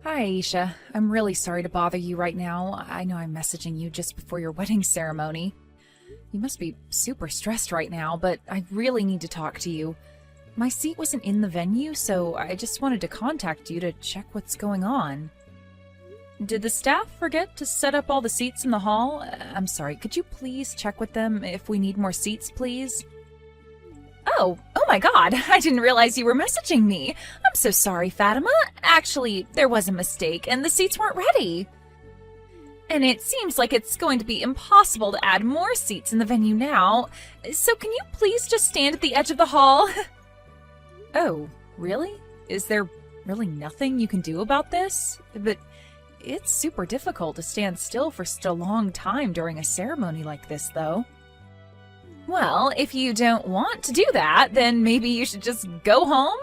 Hi, Aisha. I'm really sorry to bother you right now. I know I'm messaging you just before your wedding ceremony. You must be super stressed right now, but I really need to talk to you. My seat wasn't in the venue, so I just wanted to contact you to check what's going on. Did the staff forget to set up all the seats in the hall? I'm sorry, could you please check with them if we need more seats, please? Oh my god, I didn't realize you were messaging me. I'm so sorry, Fatima. Actually, there was a mistake and the seats weren't ready. And it seems like it's going to be impossible to add more seats in the venue now. So can you please just stand at the edge of the hall? Oh, really? Is there really nothing you can do about this? But it's super difficult to stand still for such a long time during a ceremony like this, though. Well, if you don't want to do that, then maybe you should just go home?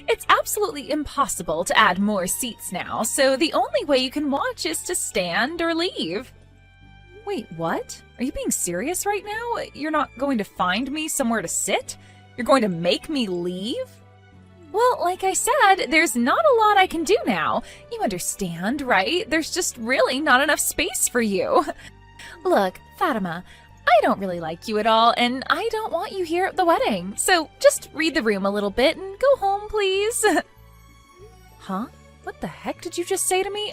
It's absolutely impossible to add more seats now, so the only way you can watch is to stand or leave. Wait, what? Are you being serious right now? You're not going to find me somewhere to sit? You're going to make me leave? Well, like I said, there's not a lot I can do now. You understand, right? There's just really not enough space for you. Look, Fatima, I don't really like you at all, and I don't want you here at the wedding. So just read the room a little bit and go home, please. Huh? What the heck did you just say to me?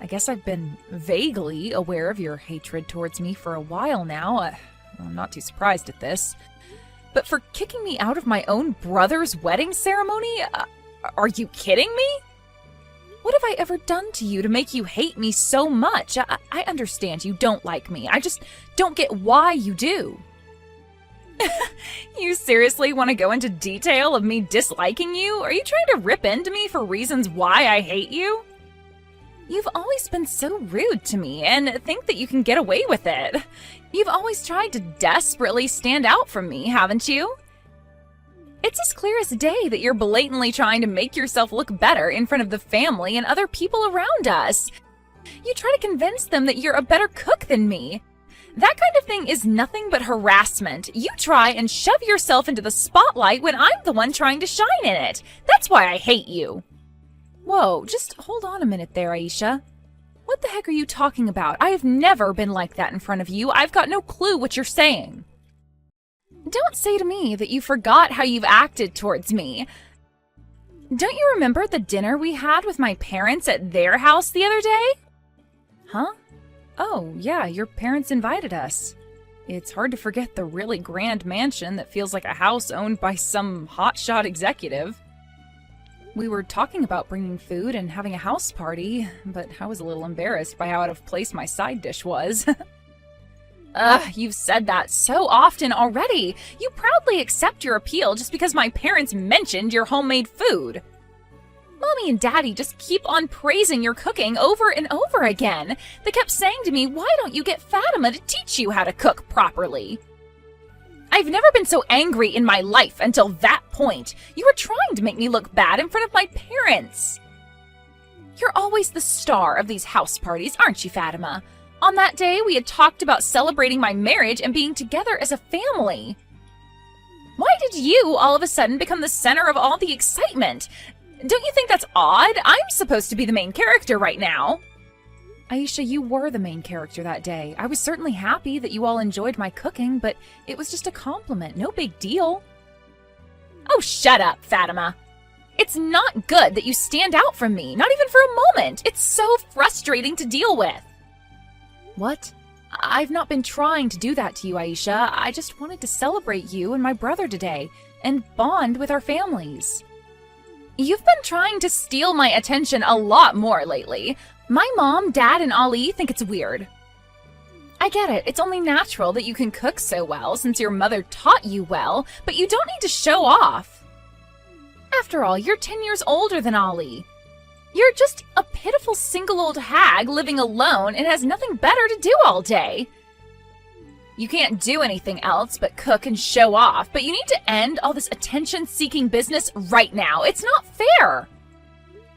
I guess I've been vaguely aware of your hatred towards me for a while now. I'm not too surprised at this. But for kicking me out of my own brother's wedding ceremony? Are you kidding me? What have I ever done to you to make you hate me so much? I understand you don't like me. I just don't get why you do. You seriously want to go into detail of me disliking you? Are you trying to rip into me for reasons why I hate you? You've always been so rude to me and think that you can get away with it. You've always tried to desperately stand out from me, haven't you? It's as clear as day that you're blatantly trying to make yourself look better in front of the family and other people around us. You try to convince them that you're a better cook than me. That kind of thing is nothing but harassment. You try and shove yourself into the spotlight when I'm the one trying to shine in it. That's why I hate you. Whoa, just hold on a minute there, Aisha. What the heck are you talking about? I have never been like that in front of you. I've got no clue what you're saying. Don't say to me that you forgot how you've acted towards me. Don't you remember the dinner we had with my parents at their house the other day? Huh? Oh, yeah, your parents invited us. It's hard to forget the really grand mansion that feels like a house owned by some hotshot executive. We were talking about bringing food and having a house party, but I was a little embarrassed by how out of place my side dish was. You've said that so often already. You proudly accept your appeal just because my parents mentioned your homemade food. Mommy and Daddy just keep on praising your cooking over and over again. They kept saying to me, why don't you get Fatima to teach you how to cook properly? I've never been so angry in my life until that point. You were trying to make me look bad in front of my parents. You're always the star of these house parties, aren't you, Fatima? On that day, we had talked about celebrating my marriage and being together as a family. Why did you all of a sudden become the center of all the excitement? Don't you think that's odd? I'm supposed to be the main character right now. Aisha, you were the main character that day. I was certainly happy that you all enjoyed my cooking, but it was just a compliment, no big deal. Oh, shut up, Fatima. It's not good that you stand out from me, not even for a moment. It's so frustrating to deal with. What? I've not been trying to do that to you, Aisha. I just wanted to celebrate you and my brother today and bond with our families. You've been trying to steal my attention a lot more lately. My mom, dad, and Ali think it's weird. I get it. It's only natural that you can cook so well since your mother taught you well, but you don't need to show off. After all, you're 10 years older than Ali. You're just a pitiful single old hag living alone and has nothing better to do all day. You can't do anything else but cook and show off, but you need to end all this attention-seeking business right now. It's not fair.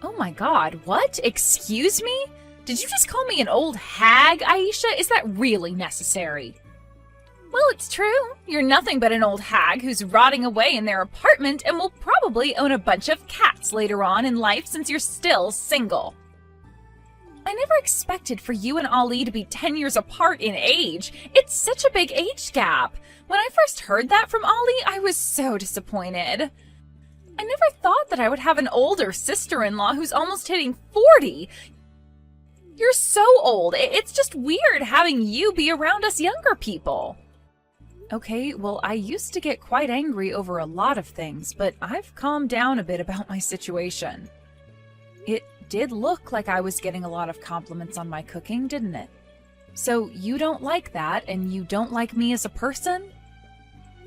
Oh my god, what? Excuse me? Did you just call me an old hag, Aisha? Is that really necessary? Well, it's true. You're nothing but an old hag who's rotting away in their apartment and will probably own a bunch of cats later on in life since you're still single. I never expected for you and Ali to be 10 years apart in age. It's such a big age gap. When I first heard that from Ali, I was so disappointed. I never thought that I would have an older sister-in-law who's almost hitting 40. You're so old. It's just weird having you be around us younger people. Okay, well, I used to get quite angry over a lot of things, but I've calmed down a bit about my situation. It did look like I was getting a lot of compliments on my cooking, didn't it? So you don't like that, and you don't like me as a person?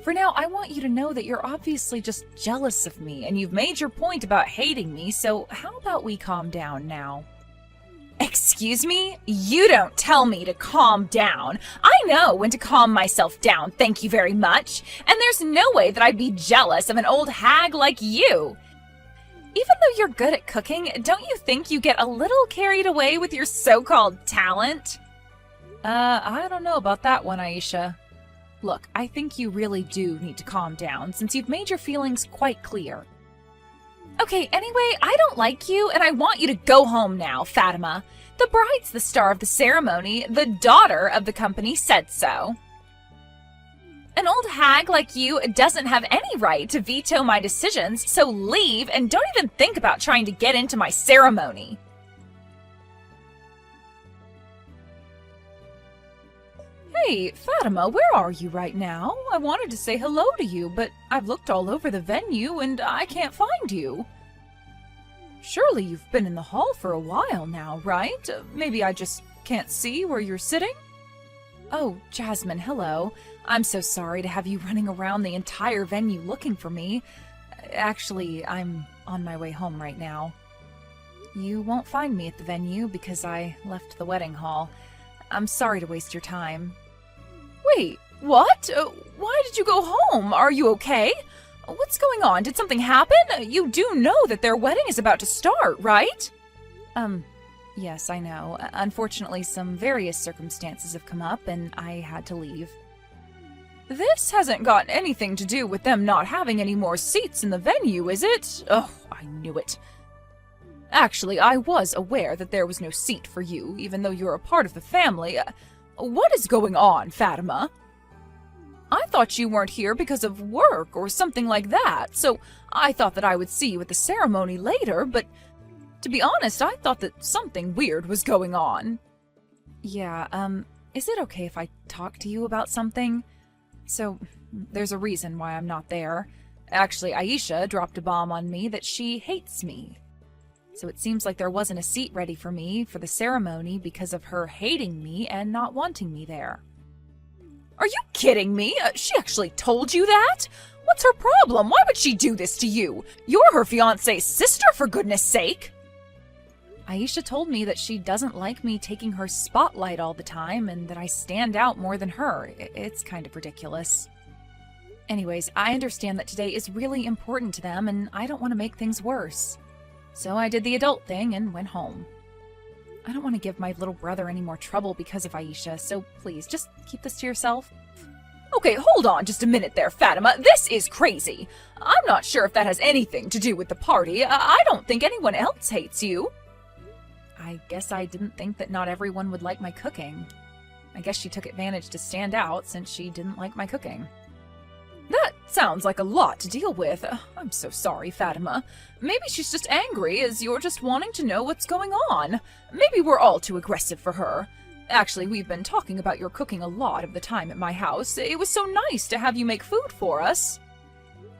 For now, I want you to know that you're obviously just jealous of me, and you've made your point about hating me, so how about we calm down now? Excuse me? You don't tell me to calm down. I know when to calm myself down, thank you very much. And there's no way that I'd be jealous of an old hag like you. Even though you're good at cooking, don't you think you get a little carried away with your so-called talent? I don't know about that one, Aisha. Look, I think you really do need to calm down since you've made your feelings quite clear. Okay, anyway, I don't like you and I want you to go home now, Fatima. The bride's the star of the ceremony. The daughter of the company said so. An old hag like you doesn't have any right to veto my decisions, so leave and don't even think about trying to get into my ceremony. Hey, Fatima, where are you right now? I wanted to say hello to you, but I've looked all over the venue and I can't find you. Surely you've been in the hall for a while now, right? Maybe I just can't see where you're sitting? Oh, Jasmine, hello. I'm so sorry to have you running around the entire venue looking for me. Actually, I'm on my way home right now. You won't find me at the venue because I left the wedding hall. I'm sorry to waste your time. Wait, what? Why did you go home? Are you okay? What's going on? Did something happen? You do know that their wedding is about to start, right? Yes, I know. Unfortunately, some various circumstances have come up and I had to leave. This hasn't got anything to do with them not having any more seats in the venue, is it? Oh, I knew it. Actually, I was aware that there was no seat for you, even though you're a part of the family. What is going on, Fatima? I thought you weren't here because of work or something like that, so I thought that I would see you at the ceremony later, but to be honest, I thought that something weird was going on. Yeah, is it okay if I talk to you about something? So, there's a reason why I'm not there. Actually, Aisha dropped a bomb on me that she hates me. So it seems like there wasn't a seat ready for me for the ceremony because of her hating me and not wanting me there. Are you kidding me? She actually told you that? What's her problem? Why would she do this to you? You're her fiancé's sister, for goodness sake! Aisha told me that she doesn't like me taking her spotlight all the time and that I stand out more than her. It's kind of ridiculous. Anyways, I understand that today is really important to them and I don't want to make things worse. So I did the adult thing and went home. I don't want to give my little brother any more trouble because of Aisha, so please, just keep this to yourself. Okay, hold on just a minute there, Fatima. This is crazy. I'm not sure if that has anything to do with the party. I don't think anyone else hates you. I guess I didn't think that not everyone would like my cooking. I guess she took advantage to stand out since she didn't like my cooking. That sounds like a lot to deal with. I'm so sorry, Fatima. Maybe she's just angry as you're just wanting to know what's going on. Maybe we're all too aggressive for her. Actually, we've been talking about your cooking a lot of the time at my house. It was so nice to have you make food for us.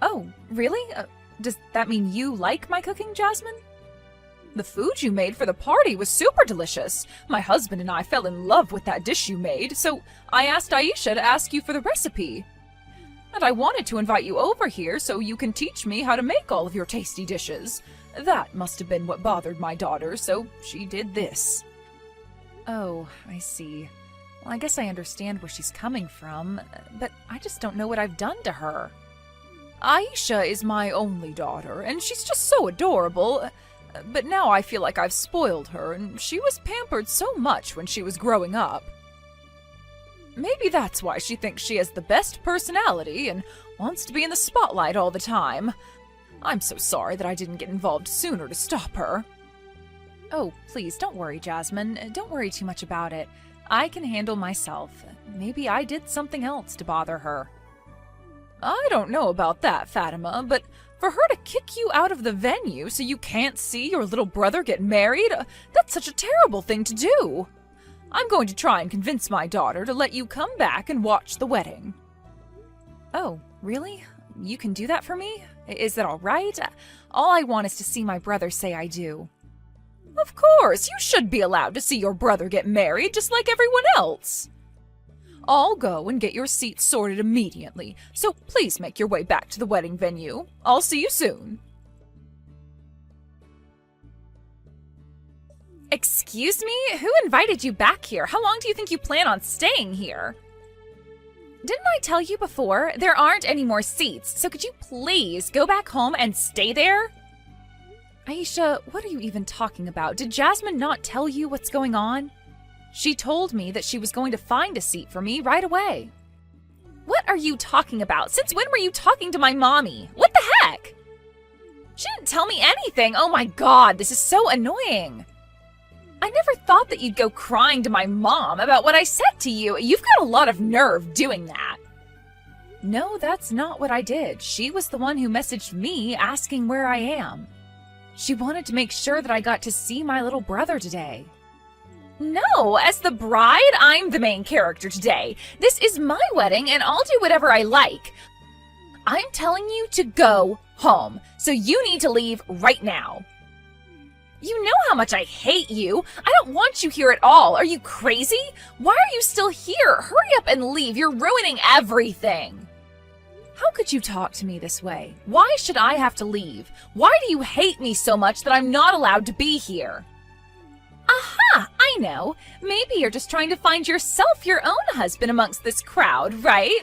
Oh, really? Does that mean you like my cooking, Jasmine? The food you made for the party was super delicious. My husband and I fell in love with that dish you made, so I asked Aisha to ask you for the recipe. And I wanted to invite you over here so you can teach me how to make all of your tasty dishes. That must have been what bothered my daughter, so she did this. Oh, I see. Well, I guess I understand where she's coming from, but I just don't know what I've done to her. Aisha is my only daughter, and she's just so adorable. But now I feel like I've spoiled her, and she was pampered so much when she was growing up. Maybe that's why she thinks she has the best personality and wants to be in the spotlight all the time. I'm so sorry that I didn't get involved sooner to stop her. Oh, please, don't worry, Jasmine. Don't worry too much about it. I can handle myself. Maybe I did something else to bother her. I don't know about that, Fatima, but for her to kick you out of the venue so you can't see your little brother get married, that's such a terrible thing to do. I'm going to try and convince my daughter to let you come back and watch the wedding. Oh, really? You can do that for me? Is that all right? All I want is to see my brother say I do. Of course, you should be allowed to see your brother get married just like everyone else. I'll go and get your seats sorted immediately, so please make your way back to the wedding venue. I'll see you soon. Excuse me? Who invited you back here? How long do you think you plan on staying here? Didn't I tell you before? There aren't any more seats, so could you please go back home and stay there? Aisha, what are you even talking about? Did Jasmine not tell you what's going on? She told me that she was going to find a seat for me right away. What are you talking about? Since when were you talking to my mommy? What the heck? She didn't tell me anything. Oh my god, this is so annoying. I never thought that you'd go crying to my mom about what I said to you. You've got a lot of nerve doing that. No, that's not what I did. She was the one who messaged me asking where I am. She wanted to make sure that I got to see my little brother today. No, as the bride, I'm the main character today. This is my wedding and I'll do whatever I like. I'm telling you to go home, so you need to leave right now. You know how much I hate you. I don't want you here at all. Are you crazy? Why are you still here? Hurry up and leave. You're ruining everything. How could you talk to me this way? Why should I have to leave? Why do you hate me so much that I'm not allowed to be here? Aha! I know. Maybe you're just trying to find yourself your own husband amongst this crowd, right?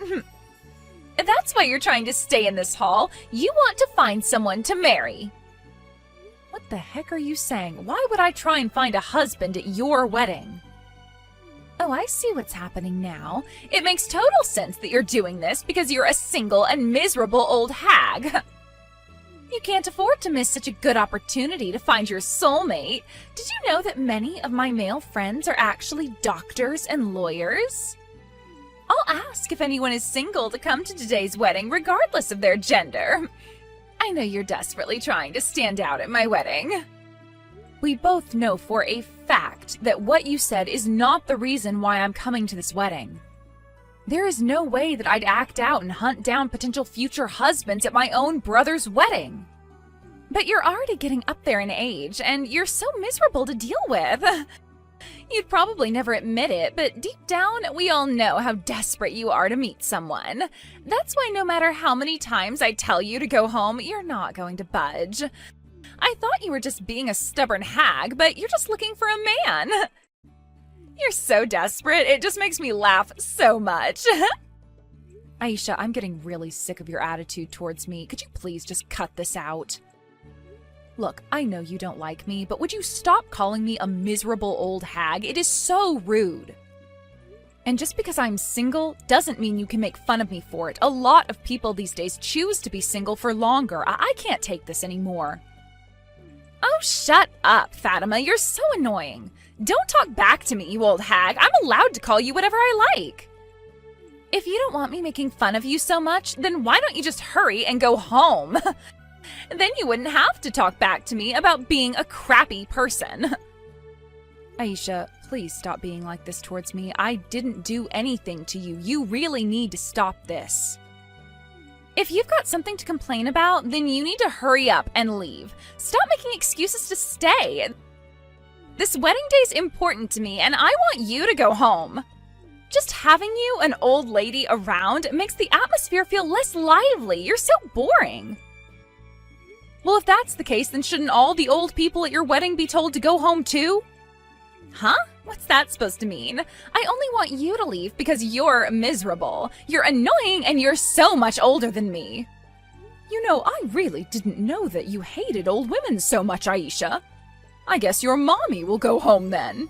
That's why you're trying to stay in this hall. You want to find someone to marry. What the heck are you saying? Why would I try and find a husband at your wedding? Oh, I see what's happening now. It makes total sense that you're doing this because you're a single and miserable old hag. You can't afford to miss such a good opportunity to find your soulmate. Did you know that many of my male friends are actually doctors and lawyers? I'll ask if anyone is single to come to today's wedding, regardless of their gender. I know you're desperately trying to stand out at my wedding. We both know for a fact that what you said is not the reason why I'm coming to this wedding. There is no way that I'd act out and hunt down potential future husbands at my own brother's wedding. But you're already getting up there in age, and you're so miserable to deal with. You'd probably never admit it, but deep down, we all know how desperate you are to meet someone. That's why no matter how many times I tell you to go home, you're not going to budge. I thought you were just being a stubborn hag, but you're just looking for a man. You're so desperate, it just makes me laugh so much. Aisha, I'm getting really sick of your attitude towards me. Could you please just cut this out? Look, I know you don't like me, but would you stop calling me a miserable old hag? It is so rude. And just because I'm single doesn't mean you can make fun of me for it. A lot of people these days choose to be single for longer. I can't take this anymore. Oh, shut up, Fatima. You're so annoying. Don't talk back to me, you old hag. I'm allowed to call you whatever I like. If you don't want me making fun of you so much, then why don't you just hurry and go home? Then you wouldn't have to talk back to me about being a crappy person. Aisha, please stop being like this towards me. I didn't do anything to you. You really need to stop this. If you've got something to complain about, then you need to hurry up and leave. Stop making excuses to stay. This wedding day's important to me, and I want you to go home. Just having you, an old lady, around makes the atmosphere feel less lively. You're so boring. Well, if that's the case, then shouldn't all the old people at your wedding be told to go home too? Huh? What's that supposed to mean? I only want you to leave because you're miserable. You're annoying and you're so much older than me. You know, I really didn't know that you hated old women so much, Aisha. I guess your mommy will go home then.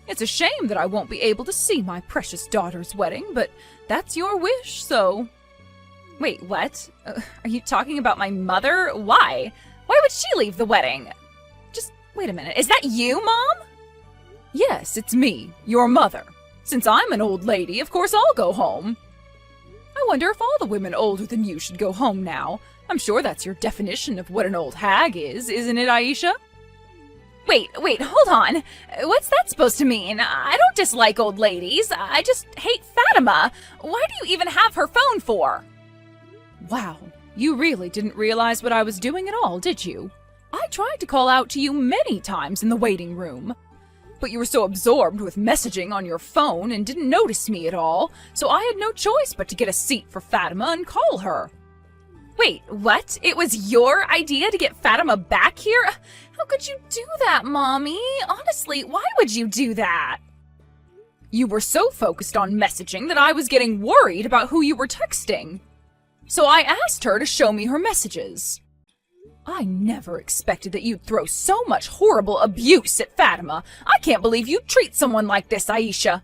It's a shame that I won't be able to see my precious daughter's wedding, but that's your wish, so... Wait, what? Are you talking about my mother? Why? Why would she leave the wedding? Just wait a minute. Is that you, Mom? Yes, it's me, your mother. Since I'm an old lady, of course I'll go home. I wonder if all the women older than you should go home now. I'm sure that's your definition of what an old hag is, isn't it, Aisha? Wait, hold on. What's that supposed to mean? I don't dislike old ladies. I just hate Fatima. Why do you even have her phone for? Wow, you really didn't realize what I was doing at all, did you? I tried to call out to you many times in the waiting room. But you were so absorbed with messaging on your phone and didn't notice me at all, so I had no choice but to get a seat for Fatima and call her. Wait, what? It was your idea to get Fatima back here? How could you do that, Mommy? Honestly, why would you do that? You were so focused on messaging that I was getting worried about who you were texting. So I asked her to show me her messages. I never expected that you'd throw so much horrible abuse at Fatima. I can't believe you'd treat someone like this, Aisha.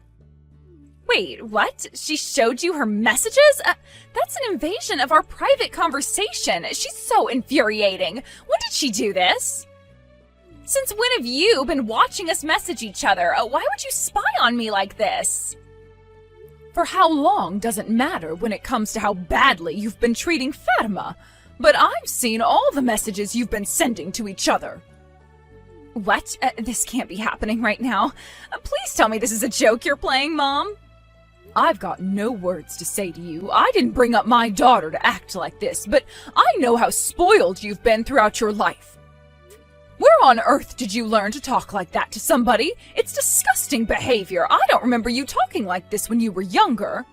Wait, what? She showed you her messages? That's an invasion of our private conversation. She's so infuriating. When did she do this? Since when have you been watching us message each other? Why would you spy on me like this? For how long doesn't matter when it comes to how badly you've been treating Fatima. But I've seen all the messages you've been sending to each other. What? This can't be happening right now. Please tell me this is a joke you're playing, Mom. I've got no words to say to you. I didn't bring up my daughter to act like this, but I know how spoiled you've been throughout your life. Where on earth did you learn to talk like that to somebody? It's disgusting behavior. I don't remember you talking like this when you were younger.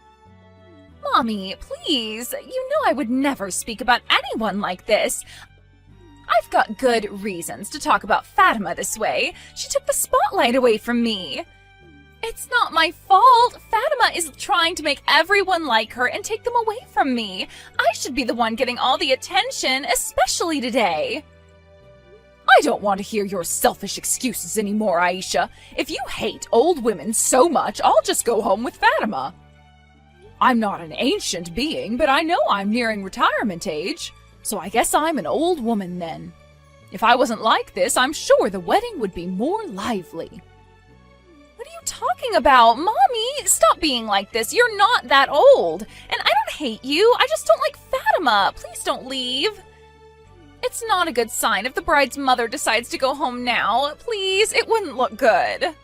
Mommy, please. You know I would never speak about anyone like this. I've got good reasons to talk about Fatima this way. She took the spotlight away from me. It's not my fault. Fatima is trying to make everyone like her and take them away from me. I should be the one getting all the attention, especially today. I don't want to hear your selfish excuses anymore, Aisha. If you hate old women so much, I'll just go home with Fatima. I'm not an ancient being, but I know I'm nearing retirement age, so I guess I'm an old woman then. If I wasn't like this, I'm sure the wedding would be more lively. What are you talking about? Mommy, stop being like this. You're not that old. And I don't hate you. I just don't like Fatima. Please don't leave. It's not a good sign if the bride's mother decides to go home now. Please, it wouldn't look good.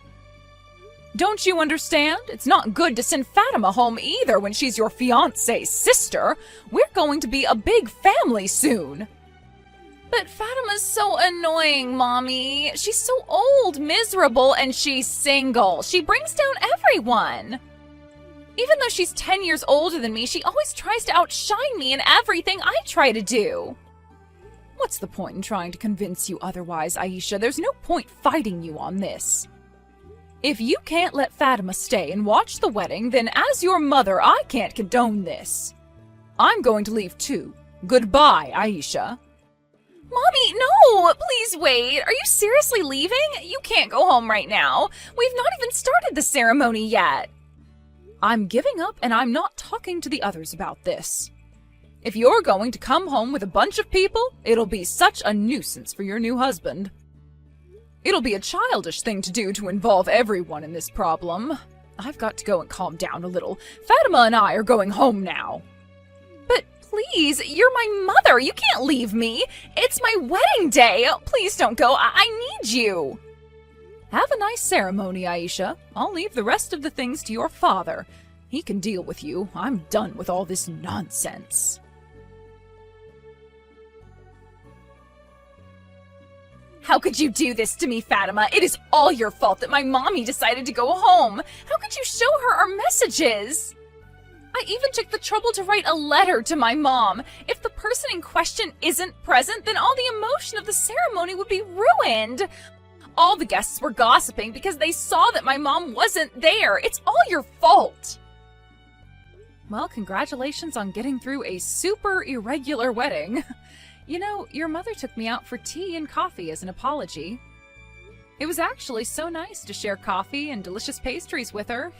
Don't you understand? It's not good to send Fatima home either when she's your fiancé's sister. We're going to be a big family soon. But Fatima's so annoying, Mommy. She's so old, miserable, and she's single. She brings down everyone. Even though she's 10 years older than me, she always tries to outshine me in everything I try to do. What's the point in trying to convince you otherwise, Aisha? There's no point fighting you on this. If you can't let Fatima stay and watch the wedding, then as your mother, I can't condone this. I'm going to leave too. Goodbye, Aisha. Mommy, no! Please wait. Are you seriously leaving? You can't go home right now. We've not even started the ceremony yet. I'm giving up and I'm not talking to the others about this. If you're going to come home with a bunch of people, it'll be such a nuisance for your new husband. It'll be a childish thing to do to involve everyone in this problem. I've got to go and calm down a little. Fatima and I are going home now. But please, you're my mother. You can't leave me. It's my wedding day. Please don't go. I need you. Have a nice ceremony, Aisha. I'll leave the rest of the things to your father. He can deal with you. I'm done with all this nonsense. How could you do this to me, Fatima? It is all your fault that my mommy decided to go home. How could you show her our messages? I even took the trouble to write a letter to my mom. If the person in question isn't present, then all the emotion of the ceremony would be ruined. All the guests were gossiping because they saw that my mom wasn't there. It's all your fault. Well, congratulations on getting through a super irregular wedding. You know, your mother took me out for tea and coffee as an apology. It was actually so nice to share coffee and delicious pastries with her.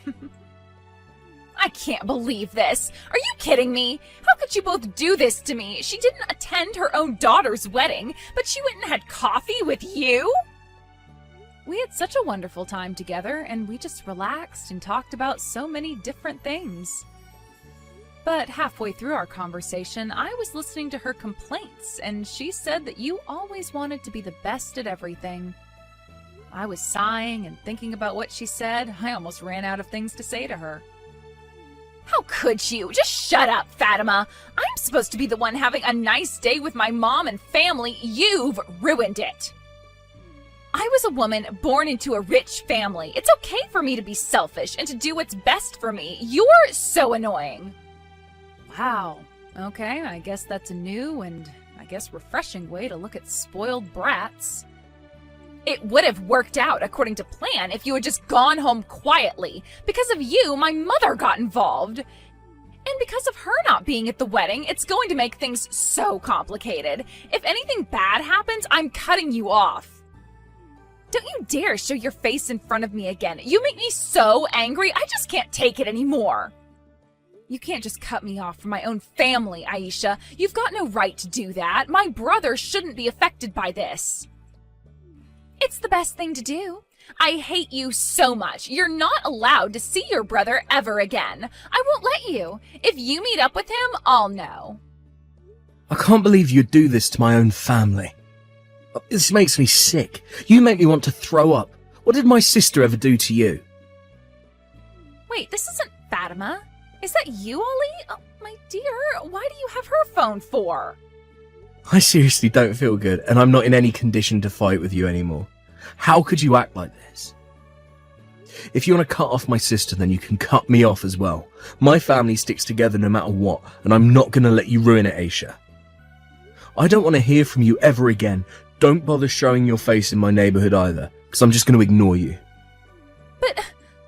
I can't believe this. Are you kidding me? How could you both do this to me? She didn't attend her own daughter's wedding, but she went and had coffee with you? We had such a wonderful time together, and we just relaxed and talked about so many different things. But halfway through our conversation, I was listening to her complaints, and she said that you always wanted to be the best at everything. I was sighing and thinking about what she said. I almost ran out of things to say to her. How could you? Just shut up, Fatima. I'm supposed to be the one having a nice day with my mom and family. You've ruined it. I was a woman born into a rich family. It's okay for me to be selfish and to do what's best for me. You're so annoying. Wow. Okay, I guess that's a new and I guess refreshing way to look at spoiled brats. It would have worked out according to plan if you had just gone home quietly. Because of you, my mother got involved. And because of her not being at the wedding, it's going to make things so complicated. If anything bad happens, I'm cutting you off. Don't you dare show your face in front of me again. You make me so angry, I just can't take it anymore. You can't just cut me off from my own family, Aisha. You've got no right to do that. My brother shouldn't be affected by this. It's the best thing to do. I hate you so much. You're not allowed to see your brother ever again. I won't let you. If you meet up with him, I'll know. I can't believe you'd do this to my own family. This makes me sick. You make me want to throw up. What did my sister ever do to you? Wait, this isn't Fatima. Is that you, Ollie? Oh, my dear, why do you have her phone for? I seriously don't feel good, and I'm not in any condition to fight with you anymore. How could you act like this? If you want to cut off my sister, then you can cut me off as well. My family sticks together no matter what, and I'm not going to let you ruin it, Aisha. I don't want to hear from you ever again. Don't bother showing your face in my neighborhood either, because I'm just going to ignore you. But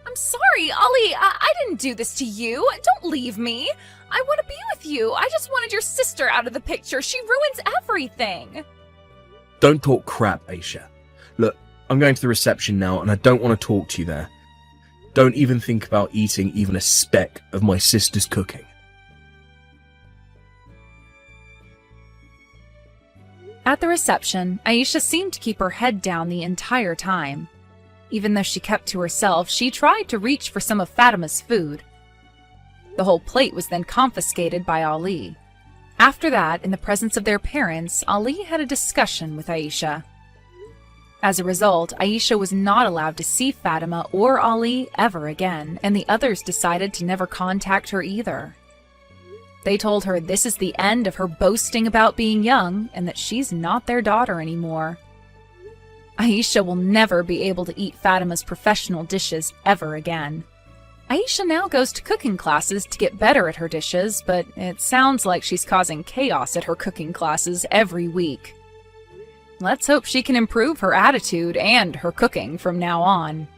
I'm sorry, Ollie. I didn't do this to you. Don't leave me. I want to be with you. I just wanted your sister out of the picture. She ruins everything. Don't talk crap, Aisha. Look, I'm going to the reception now, and I don't want to talk to you there. Don't even think about eating even a speck of my sister's cooking. At the reception, Aisha seemed to keep her head down the entire time. Even though she kept to herself, she tried to reach for some of Fatima's food. The whole plate was then confiscated by Ali. After that, in the presence of their parents, Ali had a discussion with Aisha. As a result, Aisha was not allowed to see Fatima or Ali ever again, and the others decided to never contact her either. They told her this is the end of her boasting about being young and that she's not their daughter anymore. Aisha will never be able to eat Fatima's professional dishes ever again. Aisha now goes to cooking classes to get better at her dishes, but it sounds like she's causing chaos at her cooking classes every week. Let's hope she can improve her attitude and her cooking from now on.